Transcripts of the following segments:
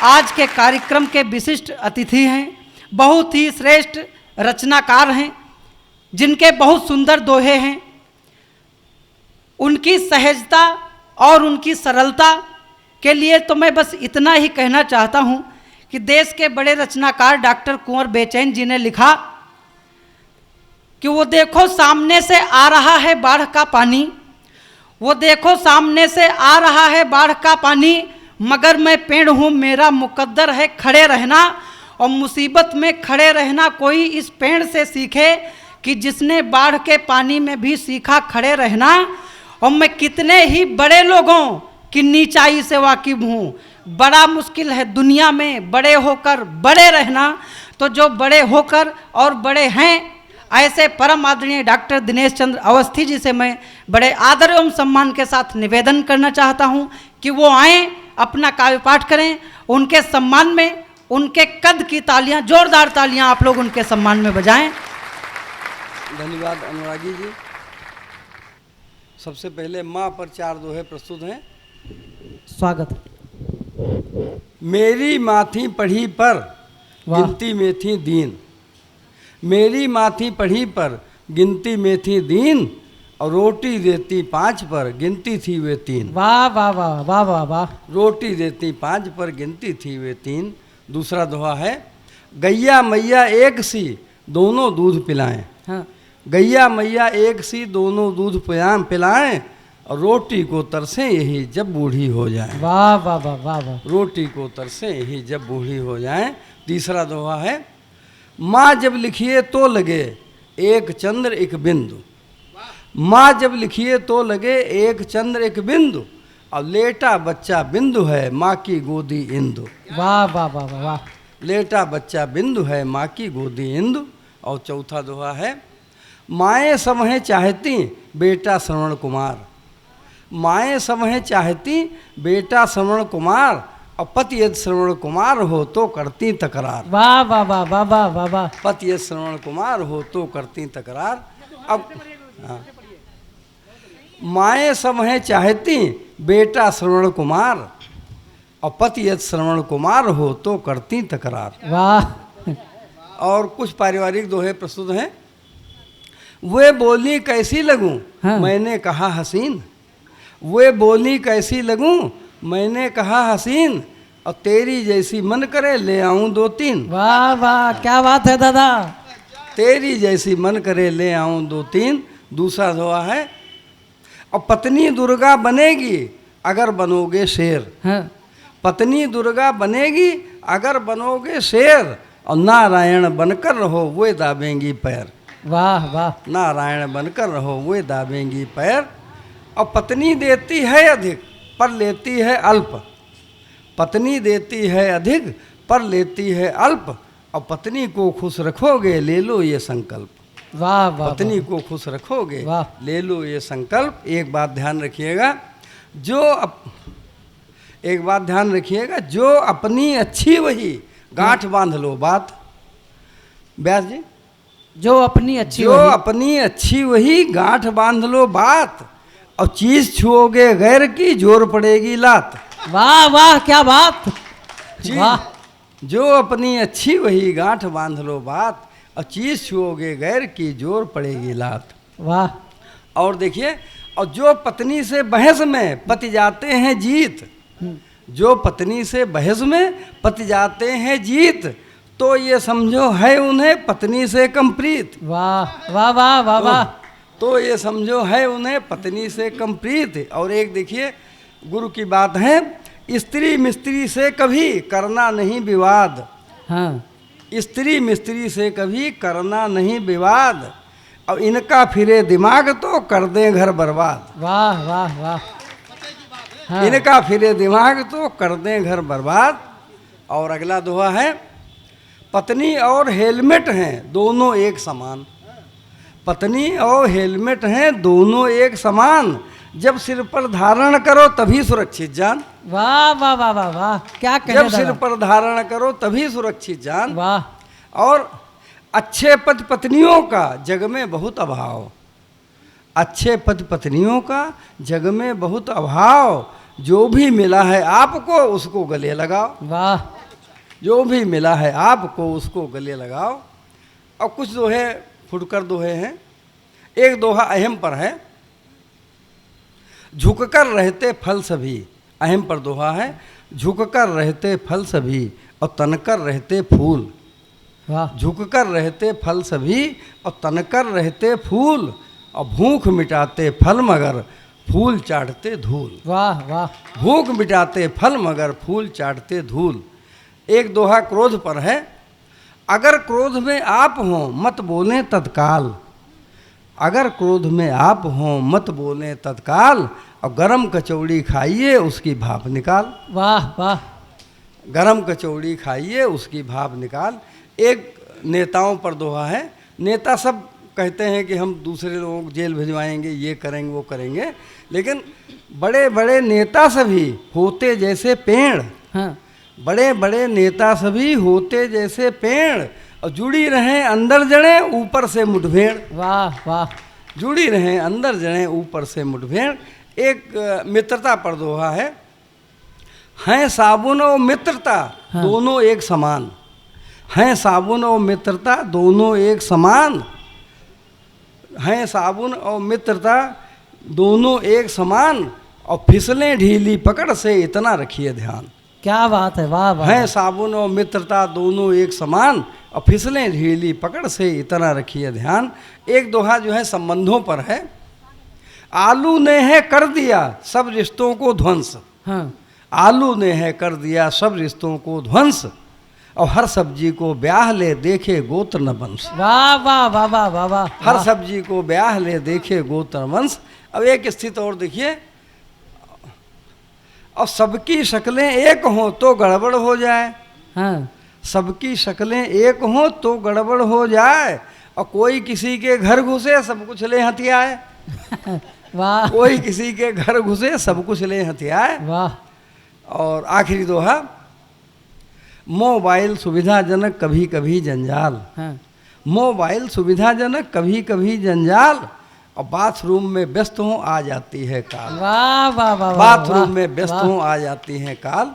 आज के कार्यक्रम के विशिष्ट अतिथि हैं, बहुत ही श्रेष्ठ रचनाकार हैं, जिनके बहुत सुंदर दोहे हैं। उनकी सहजता और उनकी सरलता के लिए तो मैं बस इतना ही कहना चाहता हूं कि देश के बड़े रचनाकार डॉक्टर कुंवर बेचैन जी ने लिखा कि वो देखो सामने से आ रहा है बाढ़ का पानी, वो देखो सामने से आ रहा है बाढ़ का पानी, मगर मैं पेड़ हूँ, मेरा मुकद्दर है खड़े रहना। और मुसीबत में खड़े रहना कोई इस पेड़ से सीखे कि जिसने बाढ़ के पानी में भी सीखा खड़े रहना। और मैं कितने ही बड़े लोगों की नीचाई से वाकिफ हूँ। बड़ा मुश्किल है दुनिया में बड़े होकर बड़े रहना। तो जो बड़े होकर और बड़े हैं, ऐसे परम आदरणीय डॉक्टर दिनेश चंद्र अवस्थी जी से मैं बड़े आदर एवं सम्मान के साथ निवेदन करना चाहता हूं कि वो आएँ, अपना काव्य पाठ करें। उनके सम्मान में, उनके कद की तालियां, जोरदार तालियां आप लोग उनके सम्मान में बजाएं। धन्यवाद अनुरागी जी। सबसे पहले माँ पर 4 दोहे प्रस्तुत हैं। स्वागत। मेरी माथी पढ़ी पर गिनती में थी दीन, मेरी माथी पढ़ी पर गिनती में थी दीन, और रोटी देती 5 पर गिनती थी वे 3। वाह वाह वाह वाह वाह वाह। रोटी देती 5 पर गिनती थी वे 3। दूसरा दोहा है, गैया मैया एक सी दोनों दूध पिलाएं। हाँ। गैया मैया एक सी दोनों दूध पिलाएं, और रोटी को तरसे यही जब बूढ़ी हो जाए। वाह वाह वाह वाह वाह। रोटी को तरसे यही जब बूढ़ी हो जाए। तीसरा दोहा है, माँ जब लिखिए तो लगे एक चंद्र एक बिंदु, माँ जब लिखिए तो लगे एक चंद्र एक बिंदु, और लेटा बच्चा बिंदु है माँ की गोदी इंदु। वाह वाह वाह वाह वाह। लेटा बच्चा बिंदु है माँ की गोदी इंदु। और चौथा दोहा है, माएँ समहें चाहती बेटा श्रवण कुमार, माएँ समहें चाहती बेटा श्रवण कुमार, और पति यदि श्रवण कुमार हो तो करती तकरार। वाह वाह वाह वाह वाह वाह वाह। पति यदि श्रवण कुमार हो तो करती तकरार। अब हाँ, माएँ समहें चाहती बेटा श्रवण कुमार, और पति यदि श्रवण कुमार हो तो करती तकरार। वाह। और कुछ पारिवारिक दोहे प्रस्तुत हैं। वे बोली कैसी लगूं, हाँ। मैंने कहा हसीन, वे बोली कैसी लगूं, मैंने कहा हसीन, और तेरी जैसी मन करे ले आऊं 2-3। वाह वाह, क्या बात है दादा। तेरी जैसी मन करे ले आऊं 2-3। दूसरा दोहा है, और पत्नी दुर्गा बनेगी अगर बनोगे शेर, हाँ। पत्नी दुर्गा बनेगी अगर बनोगे शेर, और नारायण बनकर रहो वे दाबेंगी पैर। वाह वाह। नारायण बनकर रहो वे दाबेंगी पैर। और पत्नी देती है अधिक पर लेती है अल्प, पत्नी देती है अधिक पर लेती है अल्प, और पत्नी को खुश रखोगे ले लो ये संकल्प। वाह वाह। पत्नी को खुश रखोगे वाह। ले लो ये संकल्प। एक बात ध्यान रखिएगा, एक बात ध्यान रखिएगा, जो अपनी अच्छी वही गांठ बांध लो बात। व्यास जी, जो अपनी अच्छी जो अपनी अच्छी वही गांठ बांध लो बात, और चीज छुओगे गैर की जोर पड़ेगी लात। वाह वाह, क्या बात। वाह। जो अपनी अच्छी वही गांठ बांध लो बात, और चीज छुओगे गैर की जोर पड़ेगी लात। वाह। और देखिए, और जो पत्नी से बहस में पति जाते हैं जीत, जो पत्नी से बहस में पति जाते हैं जीत, तो ये समझो है उन्हें पत्नी से कम प्रीत। वाह वाह वाह वाह वाह। तो ये समझो है उन्हें पत्नी से कम प्रीत। और एक देखिए, गुरु की बात है, स्त्री मिस्त्री से कभी करना नहीं विवाद। हाँ। स्त्री मिस्त्री से कभी करना नहीं विवाद, और इनका फिरे दिमाग तो कर दें घर बर्बाद। वाह वाह वाह। हाँ। इनका फिरे दिमाग तो कर दें घर बर्बाद। और अगला दोहा है, पत्नी और हेलमेट हैं दोनों एक समान, पत्नी और हेलमेट हैं दोनों एक समान, जब सिर पर धारण करो तभी सुरक्षित जान। वाह वाह वाह वाह वाह, क्या कहने जब सिर पर धारण करो तभी सुरक्षित जान। वाह। और अच्छे पति पत्नियों का जग में बहुत अभाव, अच्छे पति पत्नियों का जग में बहुत अभाव, जो भी मिला है आपको उसको गले लगाओ। वाह। जो भी मिला है आपको उसको गले लगाओ। और कुछ दोहे फुटकर दोहे हैं। एक दोहा अहम पर है। झुककर रहते फल सभी, अहम पर दोहा है। झुककर रहते फल सभी और तनकर रहते फूल। वाह। झुककर रहते फल सभी और तनकर रहते फूल, और भूख मिटाते फल मगर फूल चाटते धूल। वाह वाह। भूख मिटाते फल मगर फूल चाटते धूल। एक दोहा क्रोध पर है। अगर क्रोध में आप हों मत बोलें तत्काल, अगर क्रोध में आप हों मत बोलें तत्काल, और गरम कचौड़ी खाइए उसकी भाप निकाल। वाह वाह। गरम कचौड़ी खाइए उसकी भाप निकाल। एक नेताओं पर दोहा है। नेता सब कहते हैं कि हम दूसरे लोगों को जेल भिजवाएंगे, ये करेंगे वो करेंगे, लेकिन बड़े बड़े नेता सभी होते जैसे पेड़। हाँ। बड़े बड़े नेता सभी होते जैसे पेड़, और जुड़ी रहें अंदर जड़ें ऊपर से मुठभेड़। वाह वाह। जुड़ी रहें अंदर जड़ें ऊपर से मुठभेड़। एक मित्रता पर दोहा है साबुन और मित्रता हाँ। दोनों एक समान। हैं साबुन और मित्रता दोनों एक समान। हैं साबुन और मित्रता दोनों एक समान, और फिसलें ढीली पकड़ से इतना रखिए ध्यान। क्या बात है। वाह वाह। हैं साबुन और मित्रता दोनों एक समान, और फिसलें ढीली पकड़ से इतना रखिए ध्यान। एक दोहा जो है संबंधों पर है। आलू ने है कर दिया सब रिश्तों को ध्वंस। हाँ। आलू ने है कर दिया सब रिश्तों को ध्वंस, और हर सब्जी को ब्याह ले देखे गोत्र न वंश। वाह वाह वाह वाह वाह वाह। हर सब्जी को ब्याह ले देखे गोत्र वंश। अब एक स्थिति और देखिए। और सबकी शक्लें एक हों तो गड़बड़ हो जाए। हाँ। सबकी शक्लें एक हों तो गड़बड़ हो जाए, और कोई किसी के घर घुसे सब कुछ ले हथियाए। वाह। कोई किसी के घर घुसे सब कुछ ले हथियाए। वाह। और आखिरी दोहा। मोबाइल सुविधाजनक कभी कभी जंजाल। हाँ। मोबाइल सुविधाजनक कभी कभी जंजाल, और बाथरूम में व्यस्त हों आ जाती है काल। वाह वाह वाह। बाथरूम में व्यस्त हों आ जाती है काल।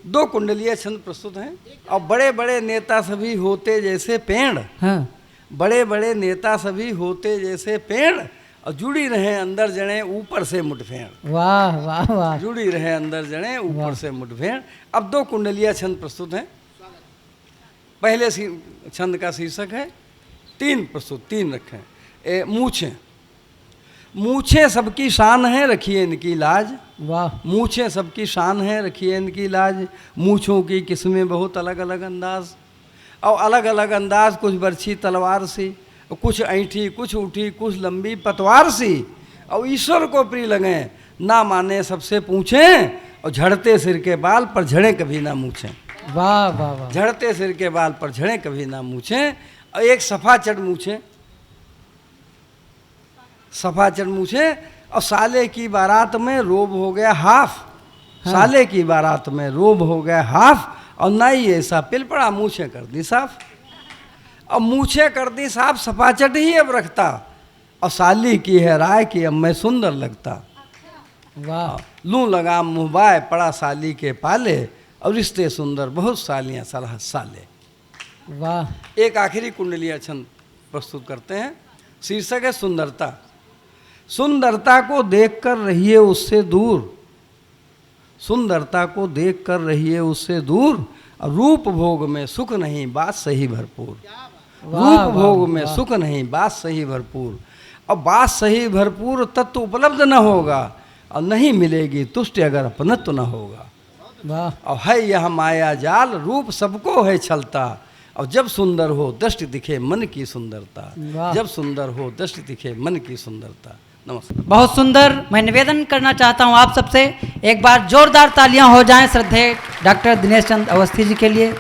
दो कुंडलीय छंद प्रस्तुत हैं। और बड़े बड़े नेता सभी होते जैसे पेड़। हाँ। बड़े बड़े नेता सभी होते जैसे पेड़, और जुड़ी रहे अंदर जड़ें ऊपर से मुठभेड़। वाह वाह वाह। जुड़ी रहे अंदर जड़ें ऊपर से मुठभेड़। अब दो कुंडलीय छंद प्रस्तुत हैं। पहले छंद का शीर्षक है तीन प्रस्तुत, तीन रखें। मूछें। मूछें सबकी शान है रखिए इनकी लाज। वाह। मूछें सबकी शान है रखिए इनकी लाज। मूछों की किस्में बहुत अलग अलग अंदाज, और अलग अलग अंदाज, कुछ बरछी तलवार सी, कुछ ऐंठी, कुछ उठी, कुछ लंबी पतवार सी, और ईश्वर को प्रिय लगें ना माने सबसे पूछें, और झड़ते सिर के बाल पर झड़े कभी ना मूछें। वाह वाह वाह। झड़ते सिर के बाल पर झड़े कभी ना मूछें। और एक सफा चट मूछें। सफा चट मूछें। और साले की बारात में रोब हो गया हाफ। हाँ। साले की बारात में रोब हो गया हाफ, और नाई ऐसा पिल पड़ा मूछें कर दी साफ। अब मूछें कर दी साफ, सफाचट ही अब रखता, और साली की है राय कि अब मैं सुंदर लगता। वाह। लूं लगाम मुँहबाए पड़ा साली के पाले, और रिश्ते सुंदर बहुत सालियाँ सलाह साले। वाह। एक आखिरी कुंडलीय छंद प्रस्तुत करते हैं। शीर्षक है सुंदरता। सुंदरता को देखकर रहिए उससे दूर। सुंदरता को देखकर रहिए उससे दूर, और रूप भोग में सुख नहीं बात सही भरपूर। रूप भोग में सुख नहीं बात सही भरपूर, और बात सही भरपूर तत्व उपलब्ध न होगा, और नहीं मिलेगी तुष्टि अगर अपनत्व न होगा। वाह। और है यह माया जाल रूप सबको है छलता, और जब सुंदर हो दृष्टि दिखे मन की सुंदरता। वाह। जब सुंदर हो दृष्टि दिखे मन की सुंदरता। नमस्कार। बहुत सुंदर। मैं निवेदन करना चाहता हूं आप सबसे, एक बार जोरदार तालियां हो जाएं श्रद्धेय डॉक्टर दिनेश चंद अवस्थी जी के लिए।